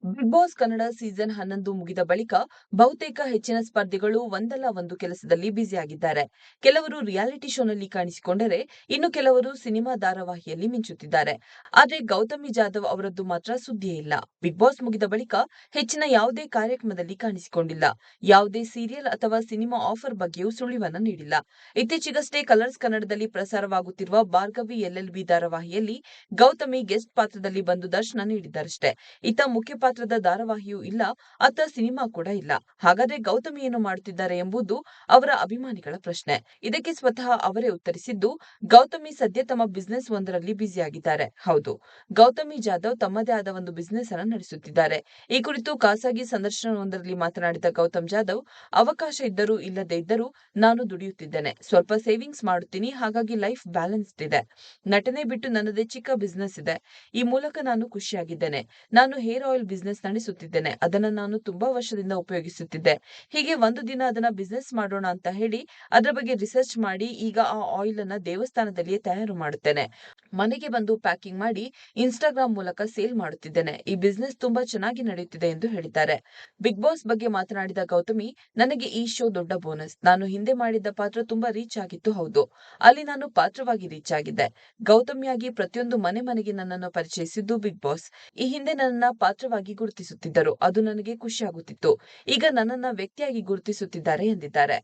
Big boss Kannada season 11 ಮುಗಿದ ಬಳಿಕ ಬಹುತೇಕ ಹೆಚ್ಚಿನ ಸ್ಪರ್ಧಿಗಳು ಒಂದಲ್ಲ ಒಂದು ಕೆಲಸದಲ್ಲಿ ಬ್ಯುಸಿಯಾಗಿದ್ದಾರೆ. ಕೆಲವರು ರಿಯಾಲಿಟಿ ಶೋನಲ್ಲಿ ಕಾಣಿಸಿಕೊಂಡರೆ, ಇನ್ನು ಕೆಲವರು ಸಿನಿಮಾ ಧಾರಾವಾಹಿಯಲ್ಲಿ ಮಿಂಚುತ್ತಿದ್ದಾರೆ. ಆದ್ರೆ ಗೌತಮಿ ಜಾಧವ್ ಅವರದ್ದು ಮಾತ್ರ ಸುದ್ದಿಯೇ ಇಲ್ಲ. ಬಿಗ್ ಬಾಸ್ ಮುಗಿದ ಬಳಿಕ ಹೆಚ್ಚಿನ ಯಾವುದೇ ಕಾರ್ಯಕ್ರಮದಲ್ಲಿ ಕಾಣಿಸಿಕೊಂಡಿಲ್ಲ. ಯಾವುದೇ ಸೀರಿಯಲ್ ಅಥವಾ ಸಿನಿಮಾ ಆಫರ್ ಬಗ್ಗೆಯೂ ಸುಳಿವನ್ನ ನೀಡಿಲ್ಲ. ಇತ್ತೀಚೆಗಷ್ಟೇ ಕಲರ್ಸ್ ಕನ್ನಡದಲ್ಲಿ ಪ್ರಸಾರವಾಗುತ್ತಿರುವ ಭಾರ್ಗವಿ ಎಲ್ಎಲ್ಬಿ ಧಾರಾವಾಹಿಯಲ್ಲಿ ಗೌತಮಿ ಗೆಸ್ಟ್ ಪಾತ್ರದಲ್ಲಿ ಬಂದು ದರ್ಶನ ನೀಡಿದ್ದಾರಷ್ಟೇ. ಇತ್ತ ಮುಖ್ಯ ಪಾತ್ರದ ಧಾರಾವಾಹಿಯೂ ಇಲ್ಲ, ಅತ್ತ ಸಿನಿಮಾ ಕೂಡ ಇಲ್ಲ. ಹಾಗಾದ್ರೆ ಗೌತಮಿ ಏನು ಮಾಡುತ್ತಿದ್ದಾರೆ ಎಂಬುದು ಅವರ ಅಭಿಮಾನಿಗಳ ಪ್ರಶ್ನೆ. ಇದಕ್ಕೆ ಸ್ವತಃ ಅವರೇ ಉತ್ತರಿಸಿದ್ದು, ಗೌತಮಿ ಸದ್ಯ ತಮ್ಮ ಬಿಸಿನೆಸ್ ಒಂದರಲ್ಲಿ ಬ್ಯುಸಿಯಾಗಿದ್ದಾರೆ. ಹೌದು, ಗೌತಮಿ ಜಾಧವ್ ತಮ್ಮದೇ ಆದ ಒಂದು ಬಿಸಿನೆಸ್ ಅನ್ನು ನಡೆಸುತ್ತಿದ್ದಾರೆ. ಈ ಕುರಿತು ಖಾಸಗಿ ಸಂದರ್ಶನವೊಂದರಲ್ಲಿ ಮಾತನಾಡಿದ ಗೌತಮ್ ಜಾಧವ್, ಅವಕಾಶ ಇದ್ದರೂ ಇಲ್ಲದೇ ಇದ್ದರೂ ನಾನು ದುಡಿಯುತ್ತಿದ್ದೇನೆ. ಸ್ವಲ್ಪ ಸೇವಿಂಗ್ಸ್ ಮಾಡುತ್ತೀನಿ, ಹಾಗಾಗಿ ಲೈಫ್ ಬ್ಯಾಲೆನ್ಸ್ಡ್ ಇದೆ. ನಟನೆ ಬಿಟ್ಟು ನನ್ನದೇ ಚಿಕ್ಕ ಬಿಸಿನೆಸ್ ಇದೆ. ಈ ಮೂಲಕ ನಾನು ಖುಷಿಯಾಗಿದ್ದೇನೆ. ನಾನು ಹೇರ್ ಆಯಿಲ್ ಬಿಸಿನೆಸ್ ನಡೆಸುತ್ತಿದ್ದೇನೆ. ಅದನ್ನ ನಾನು ತುಂಬಾ ವರ್ಷದಿಂದ ಉಪಯೋಗಿಸುತ್ತಿದ್ದೆ. ಹೀಗೆ ಒಂದು ದಿನ ಅದನ್ನ ಬಿಸಿನೆಸ್ ಮಾಡೋಣ ಅಂತ ಹೇಳಿ ಅದರ ಬಗ್ಗೆ ರಿಸರ್ಚ್ ಮಾಡಿ ಈಗ ಆ ಆಯಿಲ್ ಅನ್ನ ದೇವಸ್ಥಾನದಲ್ಲಿಯೇ ತಯಾರು ಮಾಡುತ್ತೇನೆ. ಮನೆಗೆ ಬಂದು ಪ್ಯಾಕಿಂಗ್ ಮಾಡಿ ಇನ್ಸ್ಟಾಗ್ರಾಮ್ ಮೂಲಕ ಸೇಲ್ ಮಾಡುತ್ತಿದ್ದೇನೆ. ಈ ಬಿಸಿನೆಸ್ ತುಂಬಾ ಚೆನ್ನಾಗಿ ನಡೆಯುತ್ತಿದೆ ಎಂದು ಹೇಳಿದ್ದಾರೆ. ಬಿಗ್ ಬಾಸ್ ಬಗ್ಗೆ ಮಾತನಾಡಿದ ಗೌತಮಿ, ನನಗೆ ಈ ಶೋ ದೊಡ್ಡ ಬೋನಸ್. ನಾನು ಹಿಂದೆ ಮಾಡಿದ್ದ ಪಾತ್ರ ತುಂಬಾ ರೀಚ್ ಆಗಿತ್ತು. ಹೌದು, ಅಲ್ಲಿ ನಾನು ಪಾತ್ರವಾಗಿ ರೀಚ್ ಆಗಿದ್ದೆ. ಗೌತಮಿಯಾಗಿ ಪ್ರತಿಯೊಂದು ಮನೆ ಮನೆಗೆ ನನ್ನನ್ನು ಪರಿಚಯಿಸಿದ್ದು ಬಿಗ್ ಬಾಸ್. ಈ ಹಿಂದೆ ನನ್ನನ್ನ ಪಾತ್ರವಾಗಿ ಗುರುತಿಸುತ್ತಿದ್ದರು. ಅದು ನನಗೆ ಖುಷಿಯಾಗುತ್ತಿತ್ತು. ಈಗ ನನ್ನನ್ನ ವ್ಯಕ್ತಿಯಾಗಿ ಗುರುತಿಸುತ್ತಿದ್ದಾರೆ ಎಂದಿದ್ದಾರೆ.